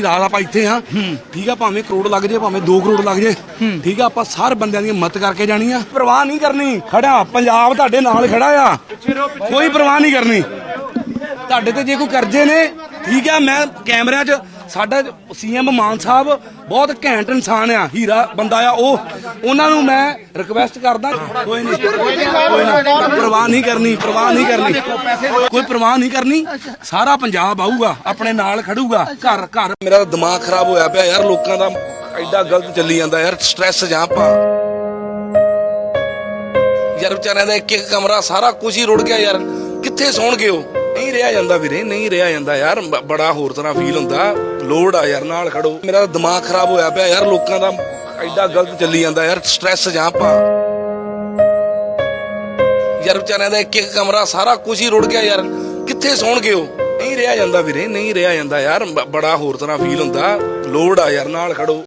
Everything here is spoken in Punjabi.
ਰਾਤ ਆਪਾਂ ਇੱਥੇ ਹਾਂ ਠੀਕ ਆ, ਭਾਵੇਂ ਕਰੋੜ ਲੱਗ ਜੇ ਭਾਵੇਂ 2 ਕਰੋੜ ਲੱਗ ਜੇ ਠੀਕ ਆ, ਆਪਾਂ ਸਾਰੇ ਬੰਦਿਆਂ ਦੀ ਮਦਦ ਕਰਕੇ ਜਾਣੀ ਆ। ਪਰਵਾਹ ਨਹੀਂ ਕਰਨੀ, ਖੜਾ ਪੰਜਾਬ ਤੁਹਾਡੇ ਨਾਲ ਖੜਾ ਆ, ਕੋਈ ਪਰਵਾਹ ਨਹੀਂ ਕਰਨੀ। ਤੁਹਾਡੇ ਤੇ ਜੇ ਕੋਈ ਕਰਜ਼ੇ ਨੇ ਠੀਕ ਆ, ਮੈਂ ਕੈਮਰਿਆਂ 'ਚ ਸਾਡਾ ਸੀਐਮ ਮਾਨ ਸਾਹਿਬ ਬਹੁਤ ਘੈਂਟ ਇਨਸਾਨ ਆ, ਹੀਰਾ ਬੰਦਾ ਆ ਉਹ, ਉਹਨਾਂ ਨੂੰ ਮੈਂ ਰਿਕਵੈਸਟ ਕਰਦਾ ਕੋਈ ਨਹੀਂ ਪਰਵਾਹ ਨਹੀਂ ਕਰਨੀ, ਪਰਵਾਹ ਨਹੀਂ ਕਰਨੀ, ਕੋਈ ਪਰਵਾਹ ਨਹੀਂ ਕਰਨੀ। ਸਾਰਾ ਪੰਜਾਬ ਆਊਗਾ ਆਪਣੇ ਨਾਲ ਖੜੂਗਾ। ਘਰ ਘਰ ਮੇਰਾ ਦਿਮਾਗ ਖਰਾਬ ਹੋਇਆ ਪਿਆ ਯਾਰ, ਲੋਕਾਂ ਦਾ ਐਡਾ ਗਲਤ ਚੱਲੀ ਜਾਂਦਾ ਯਾਰ, ਸਟ੍ਰੈਸ ਜਾਂ ਆਪਾਂ ਯਾਰ, ਵਿਚਾਰਿਆਂ ਦਾ ਇੱਕ ਕਮਰਾ ਸਾਰਾ ਕੁਝ ਹੀ ਰੁੜ ਗਿਆ ਯਾਰ, ਕਿੱਥੇ ਸੌਣਗੇ ਉਹ? ਨਹੀਂ ਰਿਹਾ ਜਾਂਦਾ ਵੀਰੇ, ਨਹੀਂ ਰਿਹਾ ਜਾਂਦਾ ਯਾਰ, ਬੜਾ ਹੋਰ ਤਰ੍ਹਾਂ ਫੀਲ ਹੁੰਦਾ। ਲੋੜ ਆ ਯਾਰ, ਨਾਲ ਖੜੋ। ਮੇਰਾ ਦਿਮਾਗ ਖਰਾਬ ਹੋਇਆ ਪਿਆ ਯਾਰ, ਲੋਕਾਂ ਦਾ ਐਡਾ ਗਲਤ ਚੱਲੀ ਜਾਂਦਾ ਯਾਰ, ਸਟ੍ਰੈਸ ਜਾਂ ਆਪਾਂ ਯਾਰ, ਵਿਚਾਰਿਆਂ ਦਾ ਇੱਕ ਕਮਰਾ ਸਾਰਾ ਕੁਝ ਹੀ ਰੁੜ ਗਿਆ ਯਾਰ, ਕਿੱਥੇ ਸੌਣਗੇ ਉਹ? ਨਹੀਂ ਰਿਹਾ ਜਾਂਦਾ ਵੀਰੇ, ਨਹੀਂ ਰਿਹਾ ਜਾਂਦਾ ਯਾਰ, ਬੜਾ ਹੋਰ ਤਰ੍ਹਾਂ ਫੀਲ ਹੁੰਦਾ। ਲੋੜ ਆ ਯਾਰ, ਨਾਲ ਖੜੋ।